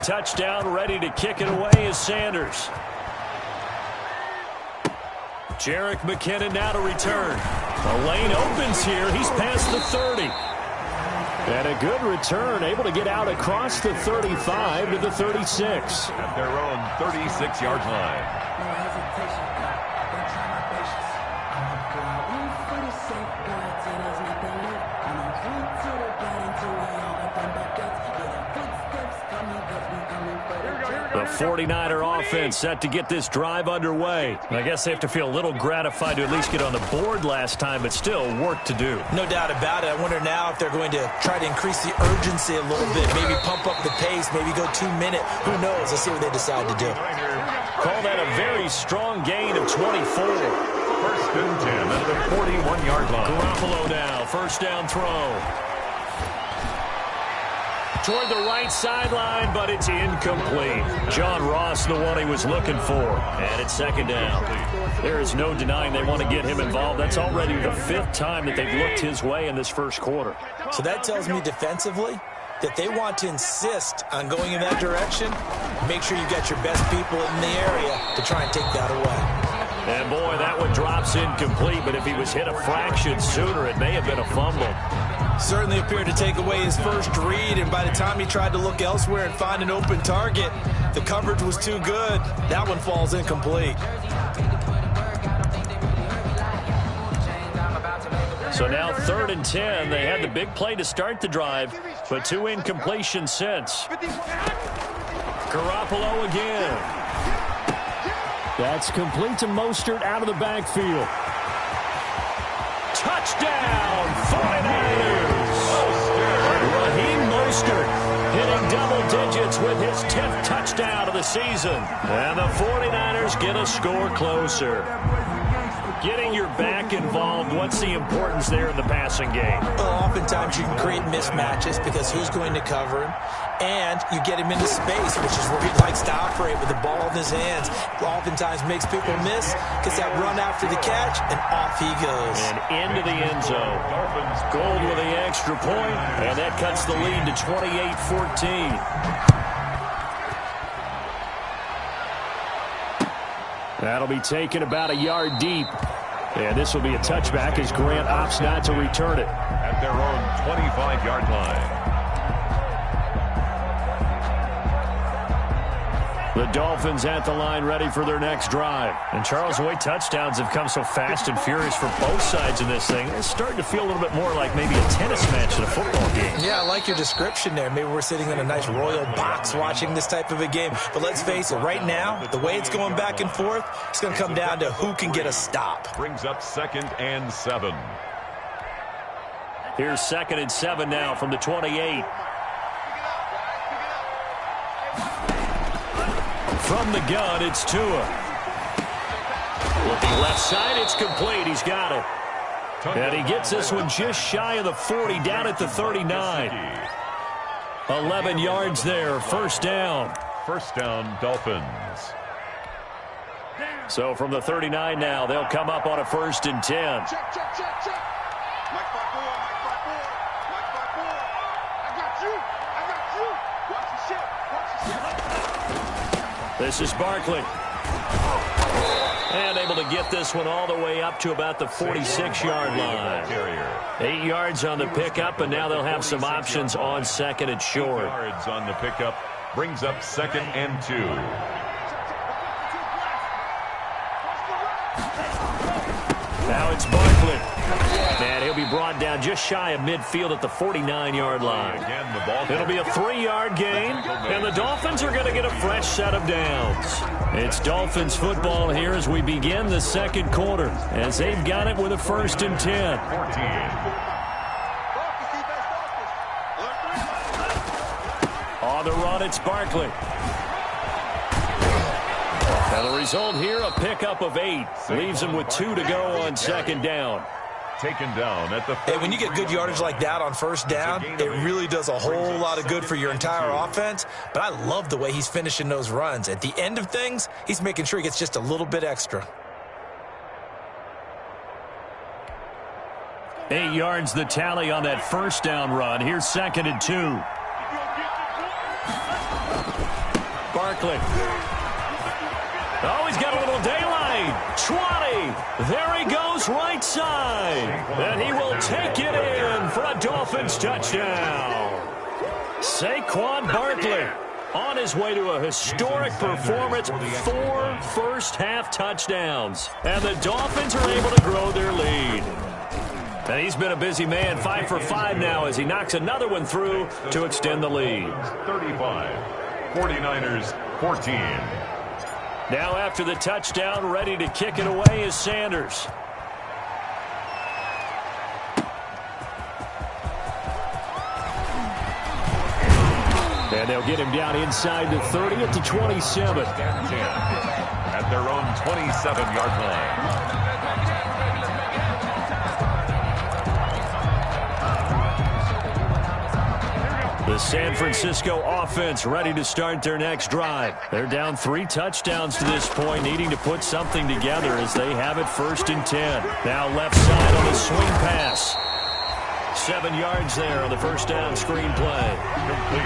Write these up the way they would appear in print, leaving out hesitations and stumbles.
Touchdown, ready to kick it away is Sanders. Jerick McKinnon now to return. The lane opens here. He's past the 30. And a good return, able to get out across the 35 to the 36. At their own 36-yard line. The 49er offense set to get this drive underway. I guess they have to feel a little gratified to at least get on the board last time, but still work to do. No doubt about it. I wonder now if they're going to try to increase the urgency a little bit, maybe pump up the pace, maybe go 2 minute. Who knows? Let's see what they decide to do. Call that a very strong gain of 24. First and 10 at the 41-yard line. Garoppolo now, first down throw. Toward the right sideline, but it's incomplete. John Ross, the one he was looking for. And it's second down. There is no denying they want to get him involved. That's already the 5th time that they've looked his way in this first quarter. So that tells me defensively that they want to insist on going in that direction. Make sure you got your best people in the area to try and take that away. And boy, that one drops incomplete, but if he was hit a fraction sooner, it may have been a fumble. Certainly appeared to take away his first read, and by the time he tried to look elsewhere and find an open target, the coverage was too good. That one falls incomplete. So now 3rd and 10. They had the big play to start the drive, but 2 incompletions since. Garoppolo again. That's complete to Mostert out of the backfield. Touchdown, 49ers! Raheem Mostert hitting double digits with his 10th touchdown of the season. And the 49ers get a score closer. Getting your back involved, what's the importance there in the passing game? Well, oftentimes you can create mismatches because who's going to cover him? And you get him into space, which is where he likes to operate with the ball in his hands. Oftentimes makes people miss, gets that run after the catch, and off he goes. And into the end zone. Gold with the extra point, and that cuts the lead to 28-14. That'll be taken about a yard deep. And this will be a touchback as Grant opts not to return it. At their own 25-yard line. The Dolphins at the line ready for their next drive. And Charles, the way touchdowns have come so fast and furious for both sides in this thing, it's starting to feel a little bit more like maybe a tennis match in a football game. Yeah, I like your description there. Maybe we're sitting in a nice royal box watching this type of a game. But let's face it, right now, the way it's going back and forth, it's going to come down to who can get a stop. Brings up 2nd and 7. Here's 2nd and 7 now from the 28. From the gun, it's Tua. Looking left side, it's complete. He's got it. And he gets this one just shy of the 40, down at the 39. 11 yards there, first down. First down, Dolphins. So from the 39 now, they'll come up on a 1st and 10. Check. Mike 5-4. I got you. Watch the shit. This is Barkley. And able to get this one all the way up to about the 46-yard line. 8 yards on the pickup, and now they'll have some options on 2nd and short. 8 yards on the pickup brings up 2nd and 2. Now it's Barkley. And he'll be brought down just shy of midfield at the 49-yard line. It'll be a 3-yard gain, and the Dolphins are going to get a fresh set of downs. It's Dolphins football here as we begin the second quarter, as they've got it with a 1st and 10. 14. On the run, it's Barkley. And the result here, a pickup of 8. Leaves him with 2 to go on 2nd down. Taken down at the. Hey, when you get good yardage like that on 1st down, it really does a whole lot of good for your entire offense. But I love the way he's finishing those runs. At the end of things, he's making sure he gets just a little bit extra. 8 yards the tally on that 1st down run. Here's 2nd and 2. Barkley. Oh, he's got a little daylight. 20. There he goes right side. And he will take it in for a Dolphins touchdown. Saquon Barkley on his way to a historic performance. 4 first-half touchdowns. And the Dolphins are able to grow their lead. And he's been a busy man, 5 for 5 now as he knocks another one through to extend the lead. 35. 49ers 14. Now after the touchdown, ready to kick it away is Sanders. And they'll get him down inside the 30 at the 27. At their own 27-yard line. The San Francisco offense ready to start their next drive. They're down 3 touchdowns to this point, needing to put something together as they have it 1st and 10. Now left side on the swing pass. 7 yards there on the first down screen play.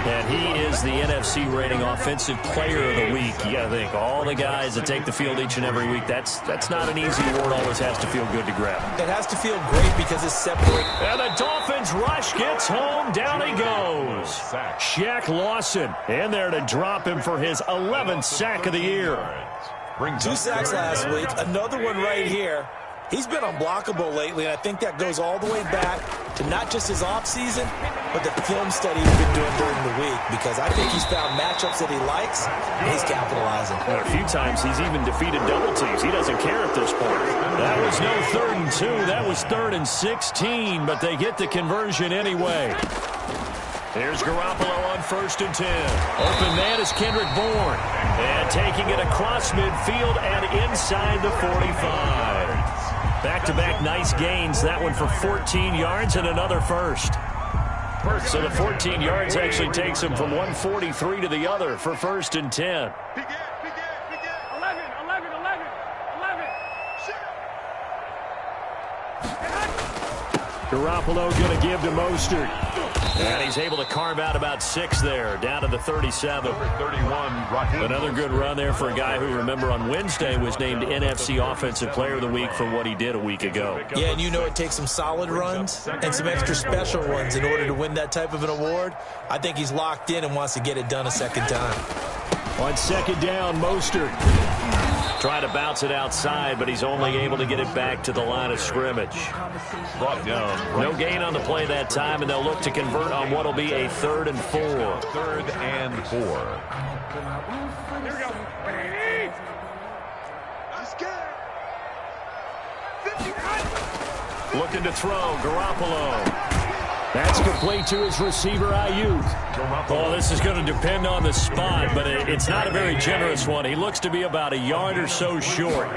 And he is the NFC rating offensive player of the week. You got to think, all the guys that take the field each and every week, that's not an easy award. Always has to feel good to grab. It has to feel great because it's separate. And the Dolphins rush gets home. Down he goes. Shaq Lawson in there to drop him for his 11th sack of the year. 2 sacks last week. Another one right here. He's been unblockable lately, and I think that goes all the way back to not just his offseason, but the film study he's been doing during the week, because I think he's found matchups that he likes, and he's capitalizing. Well, a few times he's even defeated double teams. He doesn't care at this point. That was no 3rd and 2. That was 3rd and 16, but they get the conversion anyway. Here's Garoppolo on 1st and 10. Open man is Kendrick Bourne. And taking it across midfield and inside the 45. Back-to-back nice gains. That one for 14 yards and another first. So the 14 yards actually takes him from 143 to the other for 1st and 10. 11. Garoppolo going to give to Mostert. And he's able to carve out about 6 there, down to the 37. 31, Another good run there for a guy who, remember, on Wednesday was named NFC Offensive Player of the Week for what he did a week ago. Yeah, and you know it takes some solid runs and some extra special ones in order to win that type of an award. I think he's locked in and wants to get it done a second time. On 2nd down, Mostert trying to bounce it outside, but he's only able to get it back to the line of scrimmage. Brought down. No gain on the play that time, and they'll look to convert on what will be a 3rd and 4. 3rd and 4. Here we go. Let's get it. Looking to throw, Garoppolo. That's complete to his receiver, Ayuk. Oh, this is going to depend on the spot, but it's not a very generous one. He looks to be about a yard or so short.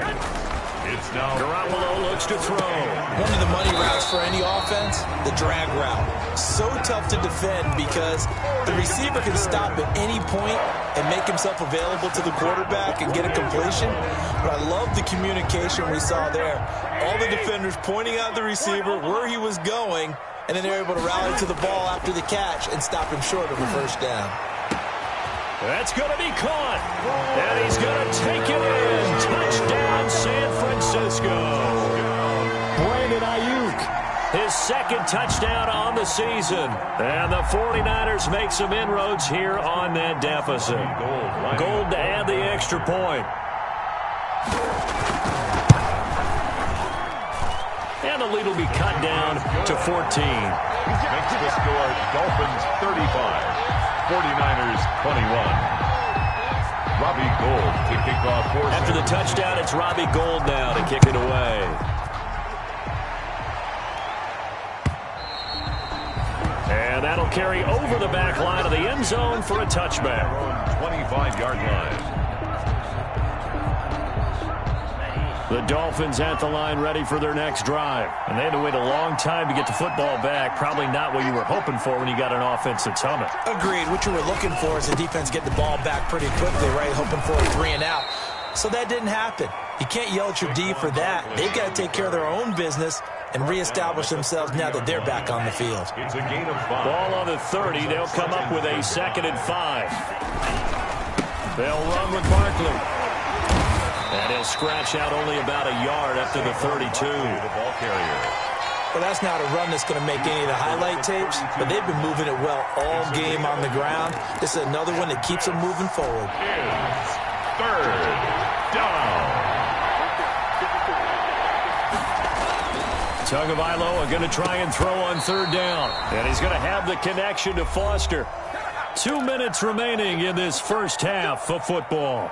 It's now Garoppolo looks to throw. One of the money routes for any offense, the drag route. So tough to defend because the receiver can stop at any point and make himself available to the quarterback and get a completion. But I love the communication we saw there. All the defenders pointing out the receiver, where he was going, and then they're able to rally to the ball after the catch and stop him short of a 1st down. That's going to be caught. And he's going to take it in. Touchdown, San Francisco. Brandon Ayuk, his 2nd touchdown on the season. And the 49ers make some inroads here on that deficit. Gold to add the extra point. And the lead will be cut down to 14. makes the score Dolphins 35, 49ers 21. Robbie Gould to kick off for After the touchdown, it's Robbie Gould now to kick it away. And that'll carry over the back line of the end zone for a touchback. 25-yard line. The Dolphins at the line ready for their next drive. And they had to wait a long time to get the football back. Probably not what you were hoping for when you got an offense that's humming. Agreed. What you were looking for is the defense get the ball back pretty quickly, right? Hoping for a 3 and out. So that didn't happen. You can't yell at your D for that. They've got to take care of their own business and reestablish themselves now that they're back on the field. It's a gain of 5. Ball on the 30. They'll come up with a 2nd and 5. They'll run with Barkley. And he'll scratch out only about a yard up to the 32. The ball carrier. Well, that's not a run that's going to make any of the highlight tapes, but they've been moving it well all game on the ground. This is another one that keeps them moving forward. It's third down. Tagovailoa going to try and throw on third down. And he's going to have the connection to Foster. 2 minutes remaining in this first half of football.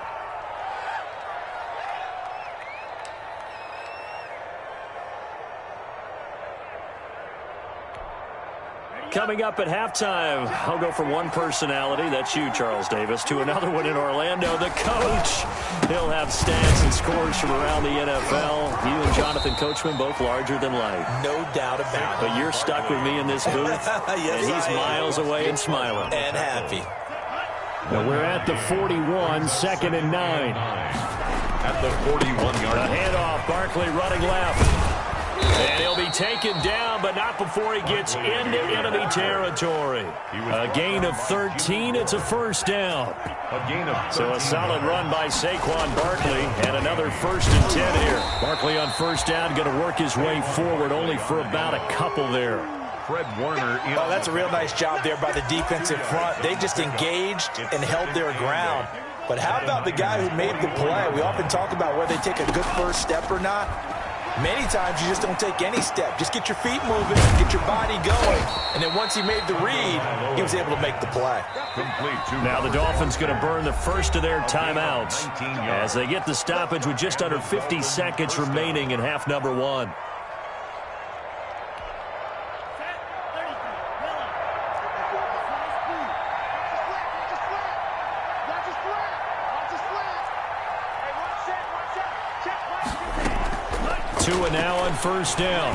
Coming up at halftime, I'll go from one personality, that's you, Charles Davis, to another one in Orlando, the coach. He'll have stats and scores from around the NFL. You and Jonathan Coachman, both larger than life. No doubt about it. But you're stuck with me in this booth, yes, and he's miles away and smiling. And happy. Now we're at the 41, 2nd and 9. At the 41-yard The line. handoff, Barkley running left. And he'll be taken down, but not before he gets into enemy territory. A gain of 13. It's a first down. A gain of 13. So a solid run by Saquon Barkley, and another 1st and 10 here. Barkley on first down, going to work his way forward, only for about a couple there. Fred Warner in. Oh, that's a real nice job there by the defensive front. They just engaged and held their ground. But how about the guy who made the play? We often talk about whether they take a good first step or not. Many times you just don't take any step. Just get your feet moving, get your body going. And then once he made the read, he was able to make the play. Now the Dolphins going to burn the first of their timeouts as they get the stoppage with just under 50 seconds remaining in half number 1. And now on first down.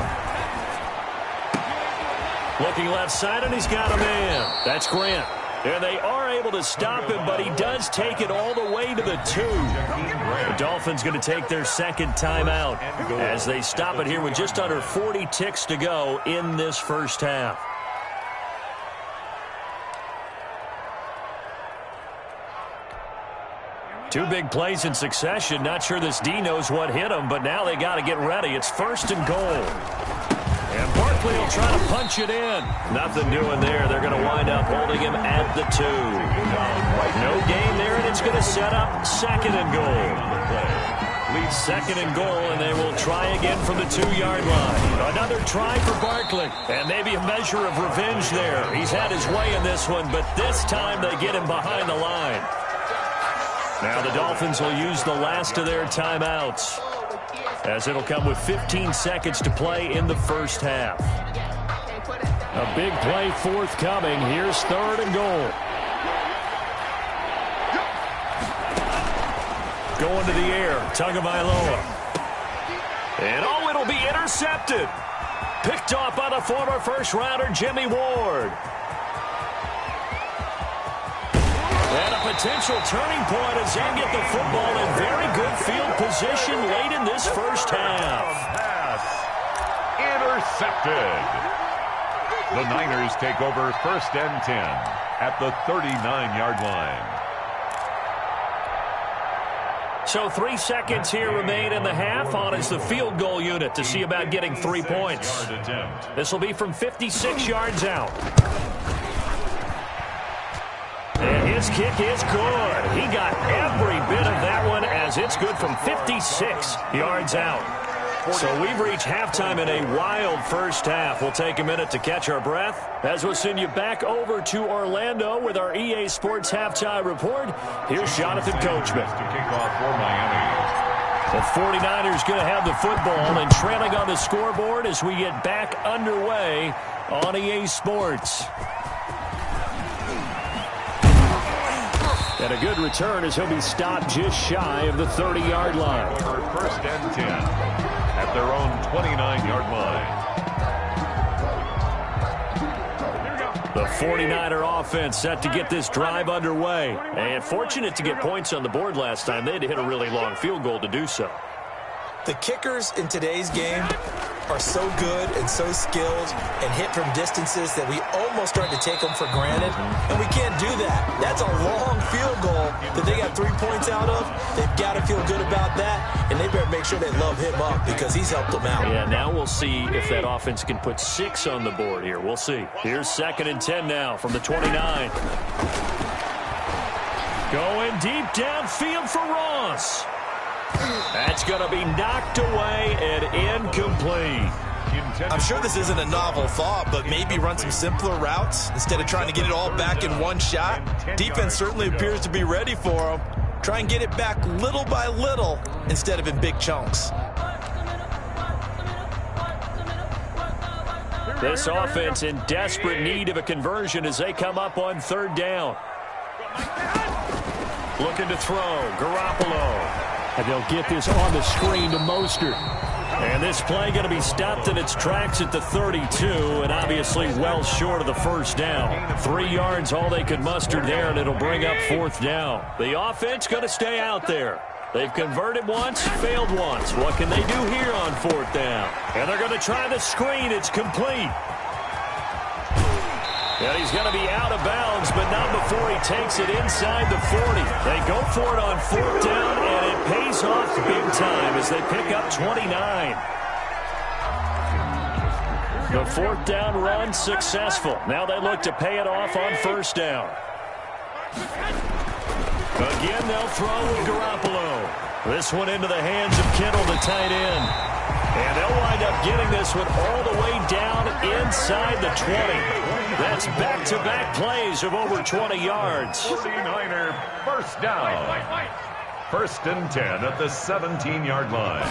Looking left side, and he's got a man. That's Grant. And they are able to stop him, but he does take it all the way to the 2. The Dolphins going to take their second timeout as they stop it here with just under 40 ticks to go in this first half. Two big plays in succession. Not sure this D knows what hit him, but now they got to get ready. It's 1st and goal. And Barkley will try to punch it in. Nothing doing there. They're going to wind up holding him at the 2. No gain there, and it's going to set up 2nd and goal. 2nd and goal, and they will try again from the 2-yard line. Another try for Barkley, and maybe a measure of revenge there. He's had his way in this one, but this time they get him behind the line. Now the Dolphins will use the last of their timeouts, as it'll come with 15 seconds to play in the first half. A big play forthcoming. Here's 3rd and goal. Going to the air, Tagovailoa. And oh, it'll be intercepted. Picked off by the former first-rounder Jimmy Ward. And a potential turning point as they get the football in very good field position late in this first half. Pass intercepted. The Niners take over 1st and 10 at the 39-yard line. So 3 seconds here remain in the half on as the field goal unit to see about getting 3 points. This will be from 56 yards out. And his kick is good. He got every bit of that one as it's good from 56 yards out. So we've reached halftime in a wild first half. We'll take a minute to catch our breath as we'll send you back over to Orlando with our EA Sports Halftime Report. Here's Jonathan Coachman. To kick off for Miami. The 49ers going to have the football and trailing on the scoreboard as we get back underway on EA Sports. And a good return as he'll be stopped just shy of the 30-yard line. For 1st and 10 at their own 29-yard line. The 49er offense set to get this drive underway. And fortunate to get points on the board last time. They had to hit a really long field goal to do so. The kickers in today's game are so good and so skilled and hit from distances that we almost start to take them for granted, and we can't do that. That's a long field goal that they got 3 points out of. They've got to feel good about that, and they better make sure they love him up because he's helped them out. Yeah, now we'll see if that offense can put 6 on the board here. We'll see. Here's 2nd and 10 now from the 29. Going deep downfield for Ross. That's going to be knocked away and incomplete. I'm sure this isn't a novel thought, but maybe run some simpler routes instead of trying to get it all back in one shot. Defense certainly appears to be ready for him. Try and get it back little by little instead of in big chunks. This offense in desperate need of a conversion as they come up on 3rd down. Looking to throw, Garoppolo. And they'll get this on the screen to Mostert. And this play going to be stopped in its tracks at the 32, and obviously well short of the 1st down. 3 yards, all they could muster there, and it'll bring up 4th down. The offense going to stay out there. They've converted once, failed once. What can they do here on 4th down? And they're going to try the screen. It's complete. And he's going to be out of bounds, but not before he takes it inside the 40. They go for it on 4th down, and it pays off big time as they pick up 29. The 4th down run successful. Now they look to pay it off on 1st down. Again, they'll throw with Garoppolo. This one into the hands of Kittle, the tight end. And they'll wind up getting this one all the way down inside the 20. That's back-to-back plays of over 20 yards. 49er first down. 1st and 10 at the 17-yard line.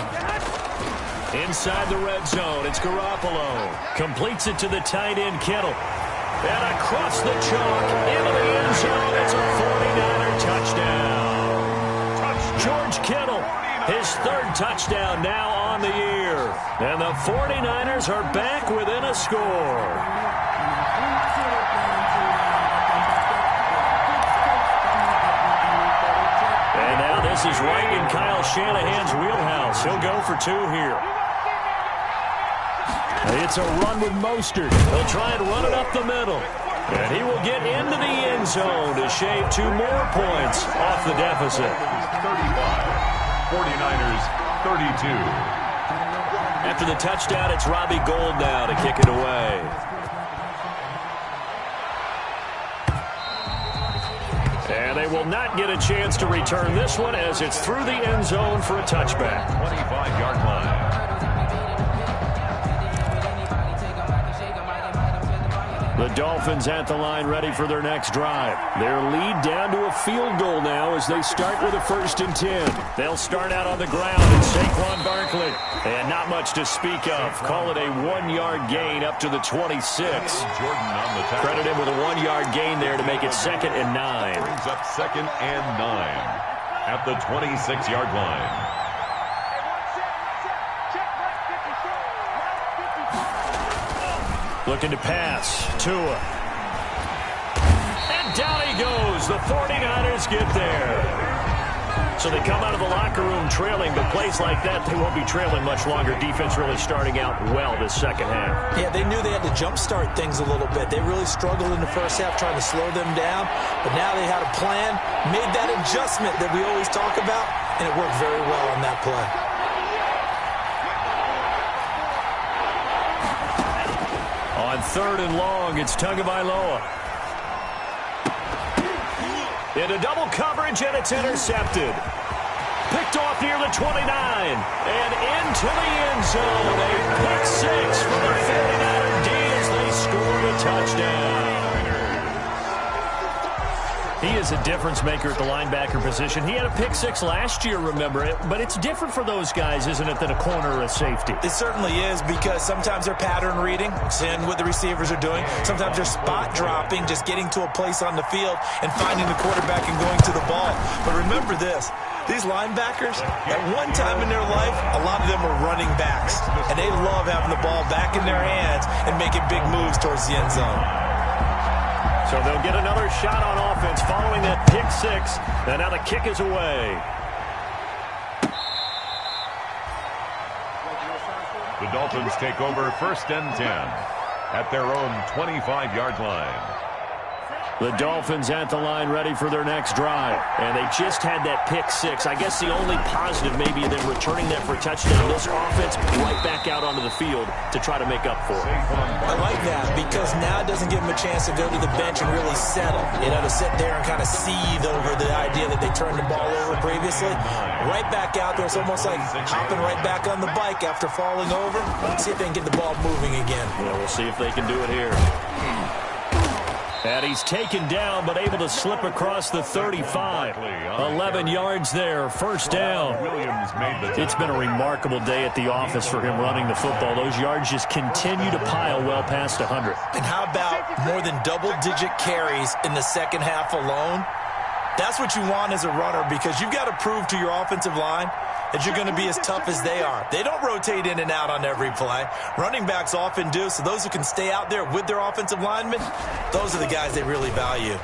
Inside the red zone, it's Garoppolo. Completes it to the tight end, Kittle. And across the chalk, into the end zone. It's a 49er touchdown. George Kittle, his 3rd touchdown now on the year. And the 49ers are back within a score. And now this is right in Kyle Shanahan's wheelhouse. He'll go for 2 here. It's a run with Mostert. He'll try and run it up the middle. And he will get into the end zone to shave 2 more points off the deficit. 35. 49ers 32. After the touchdown, it's Robbie Gould now to kick it away. And they will not get a chance to return this one as it's through the end zone for a touchback. 25-yard line. The Dolphins at the line ready for their next drive. Their lead down to a field goal now as they start with a 1st and 10. They'll start out on the ground and Saquon Barkley. And not much to speak of. Call it a 1-yard gain up to the 26. Jordan on the tackle. Credit him with a 1-yard gain there to make it 2nd and 9. Brings up 2nd and 9 at the 26-yard line. Looking to pass. Tua. And down he goes. The 49ers get there. So they come out of the locker room trailing, but plays like that, they won't be trailing much longer. Defense really starting out well this 2nd half. Yeah, they knew they had to jumpstart things a little bit. They really struggled in the 1st half trying to slow them down, but now they had a plan, made that adjustment that we always talk about, and it worked very well on that play. On 3rd and long, it's Tagovailoa. Into double coverage, and it's intercepted. Picked off near the 29, and into the end zone. A pick 6 for the 49er D as they score a touchdown. He is a difference maker at the linebacker position. He had a pick 6 last year, remember it, but it's different for those guys, isn't it, than a corner or a safety? It certainly is, because sometimes they're pattern reading, seeing what the receivers are doing. Sometimes they're spot dropping, just getting to a place on the field and finding the quarterback and going to the ball. But remember this, these linebackers, at one time in their life, a lot of them were running backs, and they love having the ball back in their hands and making big moves towards the end zone. So they'll get another shot on offense following that pick 6, and now the kick is away. The Dolphins take over 1st and 10 at their own 25-yard line. The Dolphins at the line ready for their next drive. And they just had that pick six. I guess the only positive maybe them returning that for a touchdown. This offense right back out onto the field to try to make up for it. I like that because now it doesn't give them a chance to go to the bench and really settle. You know, to sit there and kind of seethe over the idea that they turned the ball over previously. Right back out there. It's almost like hopping right back on the bike after falling over. See if they can get the ball moving again. Yeah, we'll see if they can do it here. And he's taken down, but able to slip across the 35. 11 yards there, 1st down. It's been a remarkable day at the office for him running the football. Those yards just continue to pile well past 100. And how about more than double-digit carries in the second half alone? That's what you want as a runner because you've got to prove to your offensive line that you're going to be as tough as they are. They don't rotate in and out on every play. Running backs often do, so those who can stay out there with their offensive linemen, those are the guys they really value.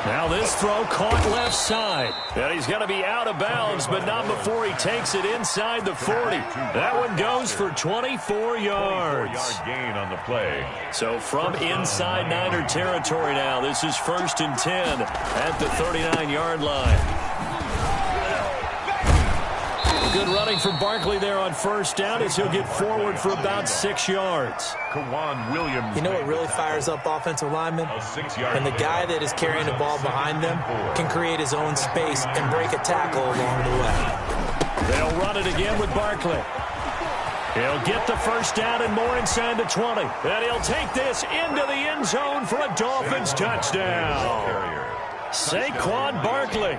Now this throw caught left side. And he's going to be out of bounds, but not before he takes it inside the 40. That one goes for 24 yards. 24-yard gain on the play. So from inside Niner territory now, this is 1st and 10 at the 39-yard line. Good running for Barkley there on 1st down as he'll get forward for about 6 yards. Kawan Williams. You know what really fires up offensive linemen? And the guy that is carrying the ball behind them can create his own space and break a tackle along the way. They'll run it again with Barkley. He'll get the 1st down and more inside the 20. And he'll take this into the end zone for a Dolphins touchdown. Saquon Barkley,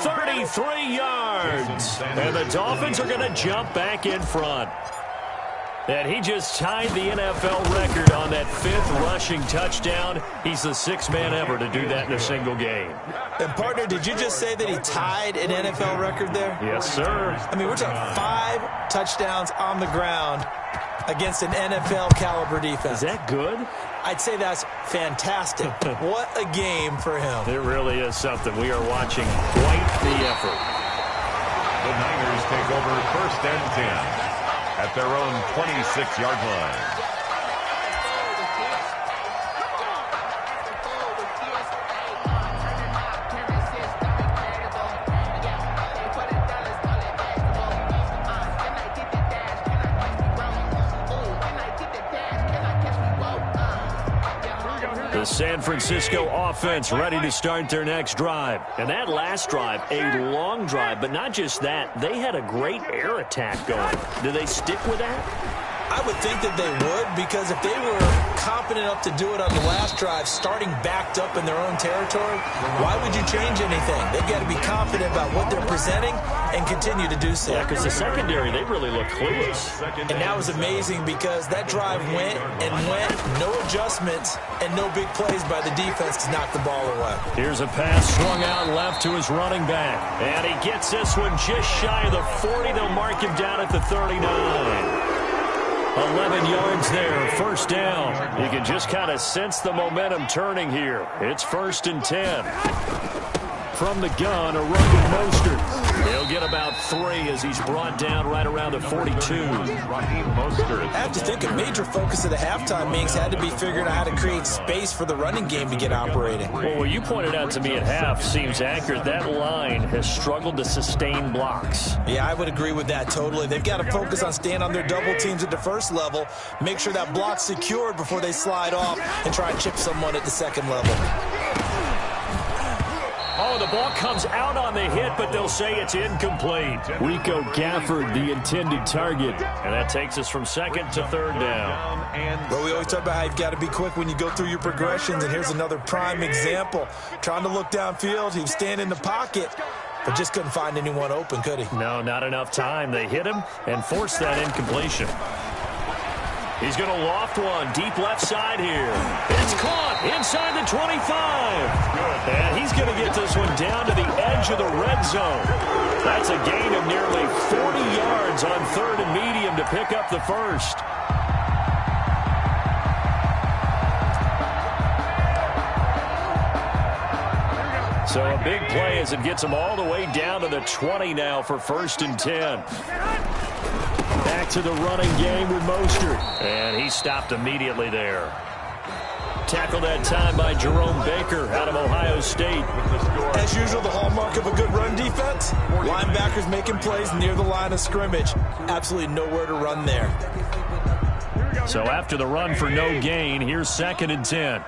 33 yards. And the Dolphins are going to jump back in front. And he just tied the NFL record on that 5th rushing touchdown. He's the 6th man ever to do that in a single game. And, partner, did you just say that he tied an NFL record there? Yes, sir. I mean, we're talking 5 touchdowns on the ground against an NFL-caliber defense. Is that good? I'd say that's fantastic. What a game for him. It really is something. We are watching quite the effort. The Niners take over 1st and 10 at their own 26-yard line. The San Francisco offense ready to start their next drive. And that last drive, a long drive, but not just that. They had a great air attack going. Do they stick with that? I would think that they would, because if they were confident enough to do it on the last drive, starting backed up in their own territory, why would you change anything? They've got to be confident about what they're presenting and continue to do so. Yeah, because the secondary, they really look clueless. And that was amazing because that drive went, no adjustments, and no big plays by the defense to knock the ball away. Here's a pass swung out left to his running back. And he gets this one just shy of the 40. They'll mark him down at the 39. 11 yards there, 1st down. You can just kind of sense the momentum turning here. It's 1st and 10. From the gun, a run with Mostert. He'll get about 3 as he's brought down right around the 42. I have to think a major focus of the halftime meetings had to be figuring out how to create space for the running game to get operating. Well, what you pointed out to me at half seems accurate. That line has struggled to sustain blocks. Yeah, I would agree with that totally. They've got to focus on staying on their double teams at the first level, make sure that block's secured before they slide off and try and chip someone at the second level. Oh, the ball comes out on the hit, but they'll say it's incomplete. Rico Gafford, the intended target. And that takes us from 2nd to 3rd down. Well, we always talk about how you've got to be quick when you go through your progressions, and here's another prime example. Trying to look downfield, he was standing in the pocket, but just couldn't find anyone open, could he? No, not enough time. They hit him and forced that incompletion. He's going to loft one deep left side here. It's caught inside the 25. And he's going to get this one down to the edge of the red zone. That's a gain of nearly 40 yards on 3rd and medium to pick up the 1st. So a big play as it gets them all the way down to the 20 now for 1st and 10. Back to the running game with Mostert. And he stopped immediately there. Tackled that time by Jerome Baker out of Ohio State. As usual, the hallmark of a good run defense, linebackers making plays near the line of scrimmage. Absolutely nowhere to run there. So after the run for no gain, here's 2nd and 10.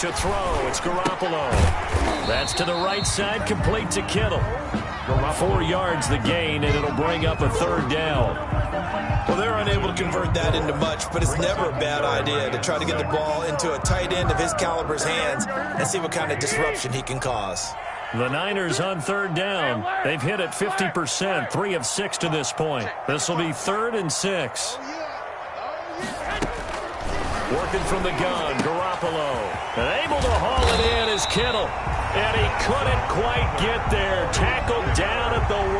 To throw, it's Garoppolo. That's to the right side, complete to Kittle. 4 yards the gain, and it'll bring up a 3rd down. Well, they're unable to convert that into much, but it's never a bad idea to try to get the ball into a tight end of his caliber's hands and see what kind of disruption he can cause. The Niners on 3rd down. They've hit it 50%, 3 of 6 to this point. This will be 3rd and 6. Working from the gun, Garoppolo. And able to haul it in is Kittle. And he couldn't quite get there. Tackled down at the 1.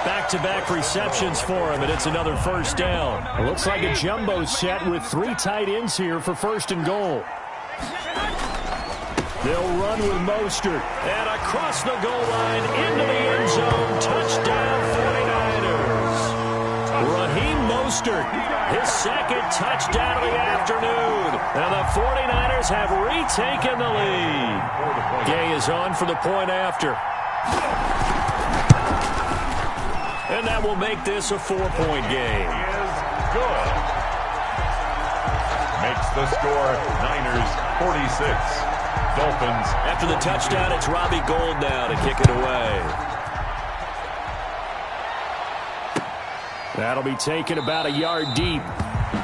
Back-to-back receptions for him, and it's another 1st down. It looks like a jumbo set with 3 tight ends here for 1st and goal. They'll run with Mostert. And across the goal line into the end zone. Touchdown 49ers. Raheem Mostert, his 2nd touchdown of the afternoon. And the 49ers have retaken the lead. Gay is on for the point after. And that will make this a 4-point game. Is good. Makes the score Niners 46. Dolphins. After the touchdown, it's Robbie Gould now to kick it away. That'll be taken about a yard deep.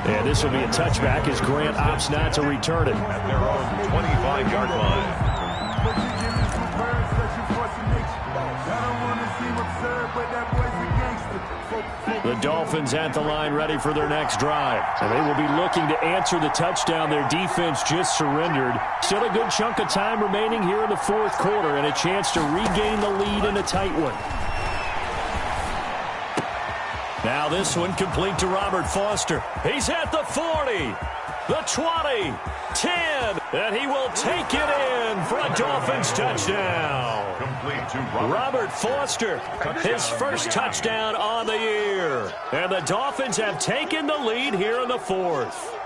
And this will be a touchback as Grant opts not to return it. At their own 25-yard line. The Dolphins at the line ready for their next drive. And they will be looking to answer the touchdown their defense just surrendered. Still a good chunk of time remaining here in the 4th quarter and a chance to regain the lead in a tight one. Now this one complete to Robert Foster. He's at the 40, the 20, 10, and he will take it in for a Dolphins touchdown. Complete to Robert Foster, his 1st touchdown on the year. And the Dolphins have taken the lead here in the 4th.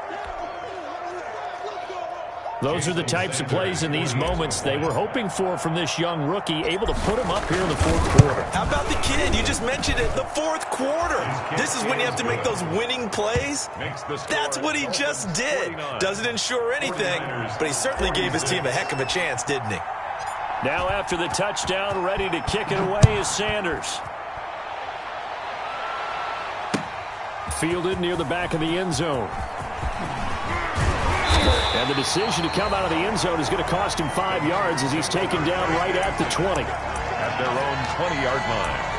Those are the types of plays in these moments they were hoping for from this young rookie, able to put him up here in the 4th quarter. How about the kid? You just mentioned it, the 4th quarter. This is when you have to make those winning plays. That's what he just did. Doesn't ensure anything, but he certainly gave his team a heck of a chance, didn't he? Now after the touchdown, ready to kick it away is Sanders. Fielded near the back of the end zone. And the decision to come out of the end zone is going to cost him 5 yards as he's taken down right at the 20. At their own 20-yard line.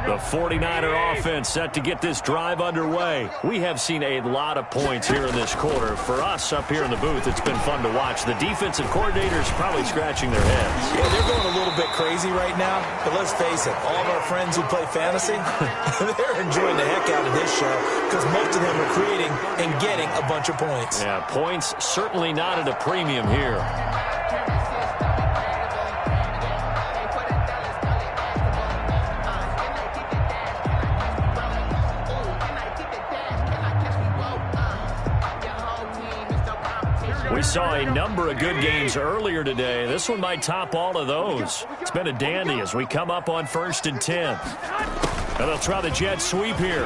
The 49er offense set to get this drive underway. We have seen a lot of points here in this quarter. For us up here in the booth, it's been fun to watch. The defensive coordinators probably scratching their heads. Yeah, they're going a little bit crazy right now. But let's face it, all of our friends who play fantasy, they're enjoying the heck out of this show because most of them are creating and getting a bunch of points. Yeah, points certainly not at a premium here. We saw a number of good games earlier today. This one might top all of those. It's been a dandy as we come up on 1st and 10. And they'll try the jet sweep here.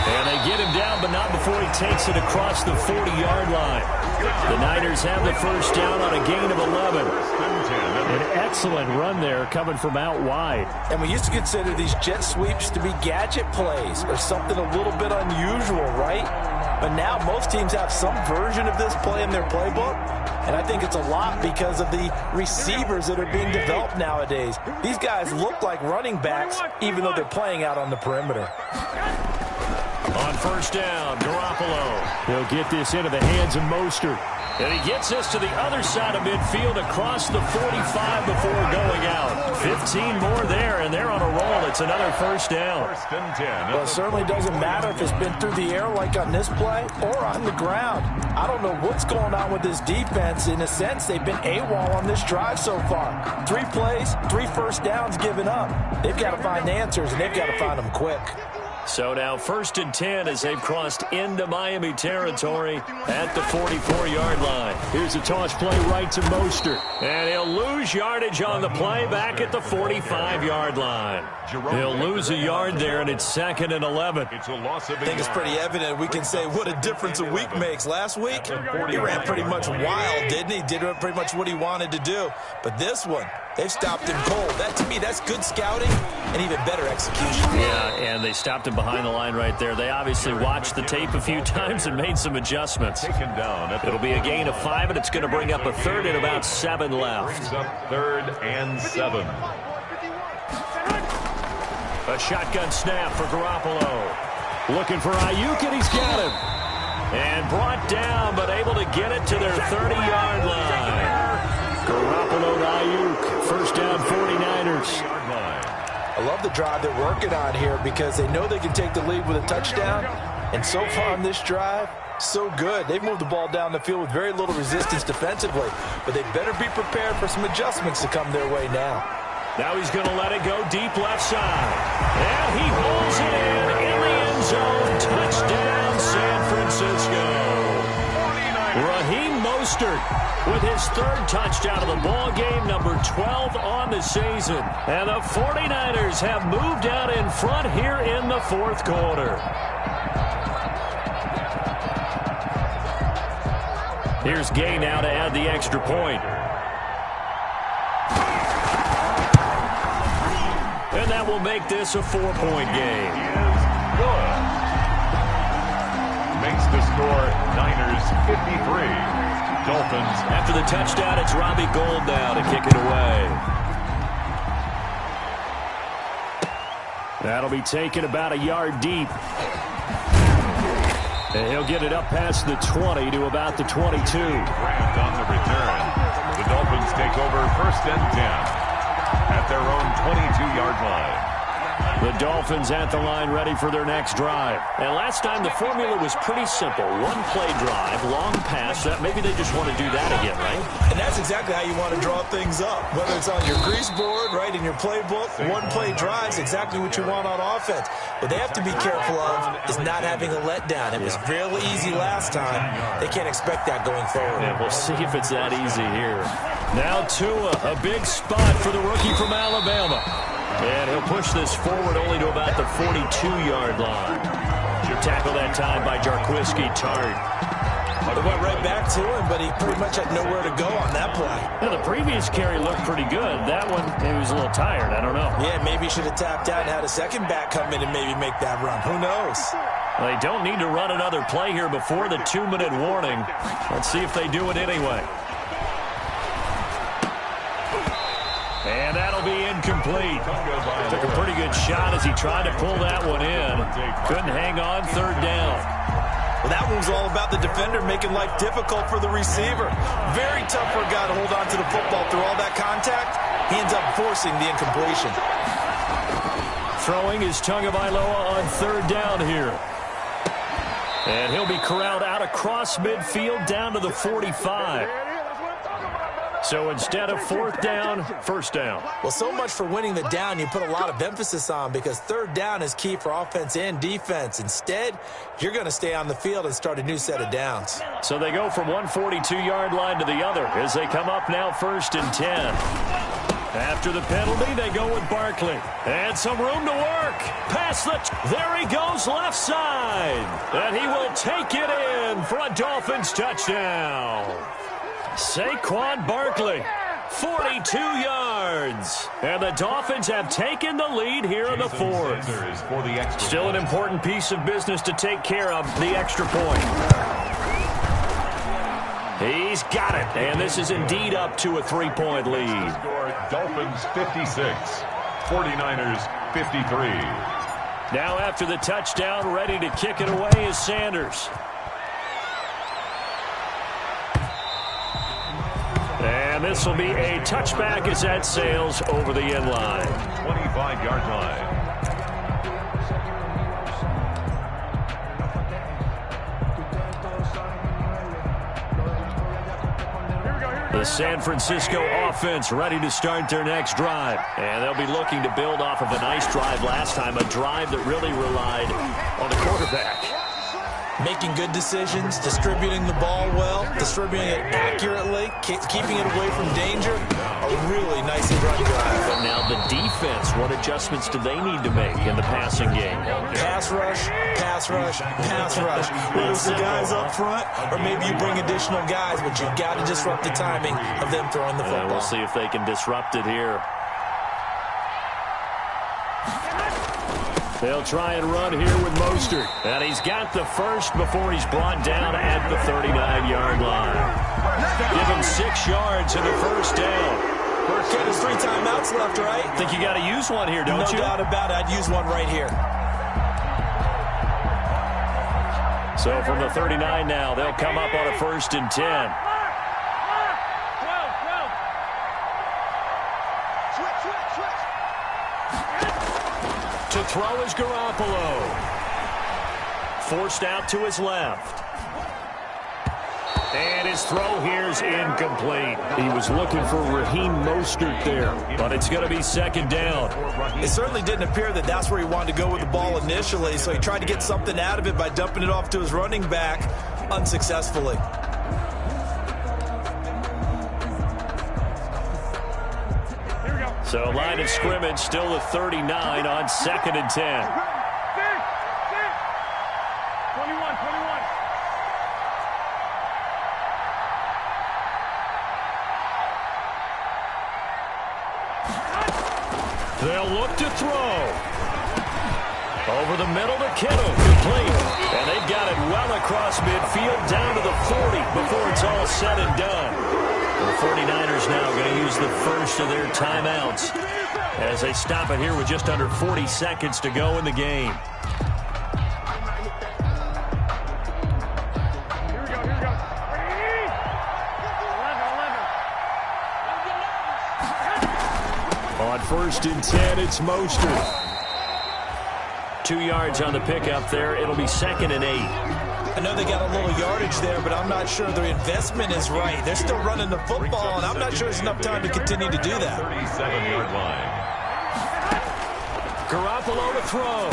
And they get him down, but not before he takes it across the 40-yard line. The Niners have the 1st down on a gain of 11. An excellent run there coming from out wide. And we used to consider these jet sweeps to be gadget plays or something a little bit unusual, right? But now most teams have some version of this play in their playbook. And I think it's a lot because of the receivers that are being developed nowadays. These guys look like running backs even though they're playing out on the perimeter. On first down, Garoppolo. He'll get this into the hands of Mostert. And he gets us to the other side of midfield across the 45 before going out. 15 more there, and they're on a roll. It's another first down. First and 10. Well, it certainly doesn't matter if it's been through the air like on this play or on the ground. I don't know what's going on with this defense. In a sense, they've been AWOL on this drive so far. 3 plays, 3 first downs given up. They've got to find answers, and they've got to find them quick. So now first and 10 as they've crossed into Miami territory at the 44-yard line. Here's a toss play right to Mostert. And he'll lose yardage on the play back at the 45-yard line. He'll lose a yard there, and it's 2nd and 11. It's a loss of I think it's pretty evident. We can say what a difference a week makes. Last week, he ran pretty much wild, didn't he? Did pretty much what he wanted to do. But this one, they've stopped him cold. That, to me, that's good scouting and even better execution. Yeah, and they stopped him behind the line right there. They obviously watched the tape a few times and made some adjustments. Taken down. It'll be a gain of 5, and it's going to bring up a 3rd and about 7 left. Brings up 3rd and 7. A shotgun snap for Garoppolo. Looking for Ayuk, and he's got him. And brought down, but able to get it to their 30-yard line. Garoppolo to Ayuk. First down, 49ers. I love the drive they're working on here because they know they can take the lead with a touchdown. And so far on this drive, so good. They've moved the ball down the field with very little resistance defensively. But they better be prepared for some adjustments to come their way now. Now he's going to let it go deep left side. And he holds it in the end zone. Touchdown, San Francisco. Raheem Mostert with his 3rd touchdown of the ball game, number 12 on the season. And the 49ers have moved out in front here in the 4th quarter. Here's Gay now to add the extra point. And that will make this a 4-point game. Good. Makes the score Niners 53. Dolphins. After the touchdown, it's Robbie Gould now to kick it away. That'll be taken about a yard deep. And he'll get it up past the 20 to about the 22. Grant on the return. The Dolphins take over first and 10 at their own 22-yard line. The Dolphins at the line ready for their next drive. And last time the formula was pretty simple. 1-play drive, long pass. Maybe they just want to do that again, right? And that's exactly how you want to draw things up. Whether it's on your grease board, right, in your playbook, 1-play drives, exactly what you want on offense. What they have to be careful of is not having a letdown. It was really easy last time. They can't expect that going forward. Yeah, we'll see if it's that easy here. Now Tua, a big spot for the rookie from Alabama. And he'll push this forward only to about the 42-yard line. Tackle that time by Jarquiski Tart. They went right back to him, but he pretty much had nowhere to go on that play. Now, the previous carry looked pretty good. That one, he was a little tired. I don't know. Yeah, maybe he should have tapped out and had a second back come in and maybe make that run. Who knows? They don't need to run another play here before the 2-minute warning. Let's see if they do it anyway. And that'll be incomplete. Took a pretty good shot as he tried to pull that one in. Couldn't hang on, 3rd down. Well, that one was all about the defender making life difficult for the receiver. Very tough for a guy to hold on to the football through all that contact. He ends up forcing the incompletion. Throwing is Tagovailoa on 3rd down here. And he'll be corralled out across midfield down to the 45. So instead of 4th down, 1st down. Well, so much for winning the down you put a lot of emphasis on because 3rd down is key for offense and defense. Instead, you're going to stay on the field and start a new set of downs. So they go from one 42-yard line to the other as they come up now 1st and 10. After the penalty, they go with Barkley. And some room to work. There he goes left side. And he will take it in for a Dolphins touchdown. Saquon Barkley, 42 yards. And the Dolphins have taken the lead here in the 4th. Still an important piece of business to take care of, the extra point. He's got it. And this is indeed up to a 3-point lead. Dolphins 56, 49ers 53. Now after the touchdown, ready to kick it away is Sanders. And this will be a touchback as that sails over the end line. 25-yard line. The San Francisco offense ready to start their next drive. And they'll be looking to build off of a nice drive last time, a drive that really relied on the quarterback. Making good decisions, distributing the ball well, distributing it accurately, keeping it away from danger. A really nicely run drive. But now the defense, what adjustments do they need to make in the passing game? Pass rush, pass rush, pass rush. Whether it's the guys up front or maybe you bring additional guys, but you've got to disrupt the timing of them throwing the football. We'll see if they can disrupt it here. They'll try and run here with Mostert. And he's got the first before he's brought down at the 39-yard line. Give him 6 yards and a first down. Okay, there's 3 timeouts left, right? Think you got to use one here, don't you? No doubt about it. I'd use one right here. So from the 39 now, they'll come up on a 1st and 10. To throw is Garoppolo. Forced out to his left. And his throw here's incomplete. He was looking for Raheem Mostert there, but it's going to be 2nd down. It certainly didn't appear that that's where he wanted to go with the ball initially, so he tried to get something out of it by dumping it off to his running back unsuccessfully. So line of scrimmage still at 39 on 2nd and 10. 21. They'll look to throw. Over the middle to Kittle, complete. And they've got it well across midfield down to the 40 before it's all said and done. The 49ers now going to use the first of their timeouts as they stop it here with just under 40 seconds to go in the game. Here we go. 11. On 1st and 10, it's Mostert. 2 yards on the pickup there. It'll be 2nd and 8. I know they got a little yardage there, but I'm not sure the investment is right. They're still running the football, and I'm not sure there's enough time to continue to do that. 37-yard line. Garoppolo to throw.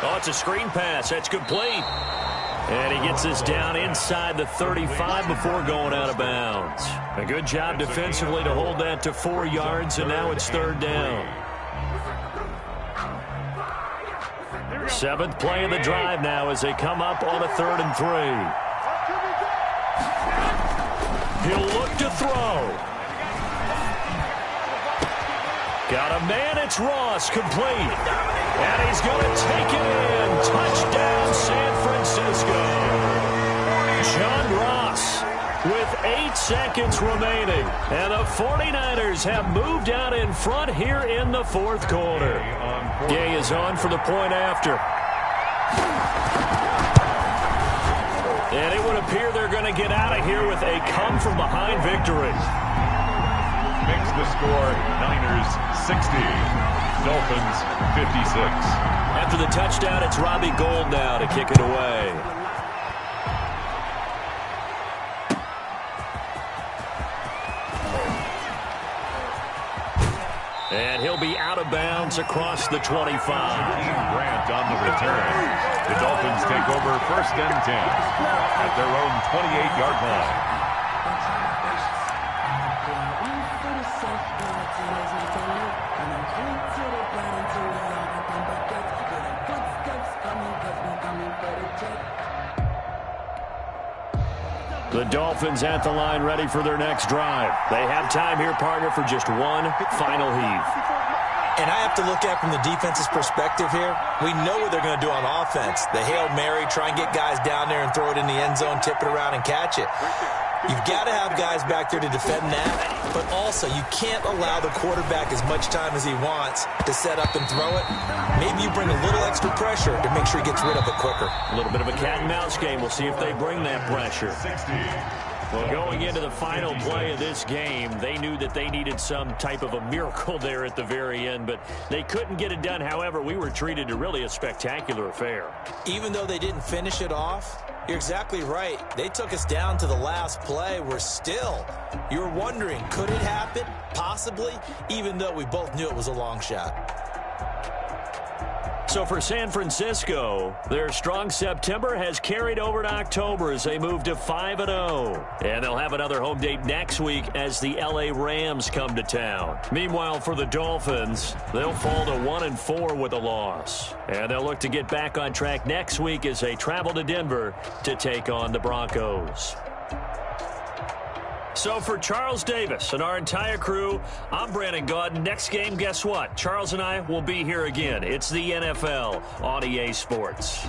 Oh, it's a screen pass. That's complete. And he gets this down inside the 35 before going out of bounds. A good job defensively to hold that to 4 yards, and now it's 3rd down. 7th play of the drive now as they come up on a 3rd and 3. He'll look to throw. Got a man, it's Ross, complete. And he's going to take it in. Touchdown, San Francisco. John Ross with 8 seconds remaining. And the 49ers have moved out in front here in the 4th quarter. Gay is on for the point after. And it would appear they're going to get out of here with a come-from-behind victory. Makes the score Niners 60, Dolphins 56. After the touchdown, it's Robbie Gould now to kick it away. And he'll be out of bounds across the 25. Grant on the return. The Dolphins take over 1st and 10 at their own 28-yard line. The Dolphins at the line ready for their next drive. They have time here, partner, for just one final heave. And I have to look at it from the defense's perspective here. We know what they're going to do on offense. The Hail Mary, try and get guys down there and throw it in the end zone, tip it around and catch it. You've got to have guys back there to defend that, but also you can't allow the quarterback as much time as he wants to set up and throw it. Maybe you bring a little extra pressure to make sure he gets rid of it quicker. A little bit of a cat and mouse game. We'll see if they bring that pressure. Well, going into the final play of this game, they knew that they needed some type of a miracle there at the very end, but they couldn't get it done. However, we were treated to really a spectacular affair. Even though they didn't finish it off, you're exactly right. They took us down to the last play. We're still, you're wondering, could it happen? Possibly, even though we both knew it was a long shot. So for San Francisco, their strong September has carried over to October as they move to 5-0. And they'll have another home date next week as the LA Rams come to town. Meanwhile, for the Dolphins, they'll fall to 1-4 with a loss. And they'll look to get back on track next week as they travel to Denver to take on the Broncos. So for Charles Davis and our entire crew, I'm Brandon Gaudin. Next game, guess what? Charles and I will be here again. It's the NFL on EA Sports.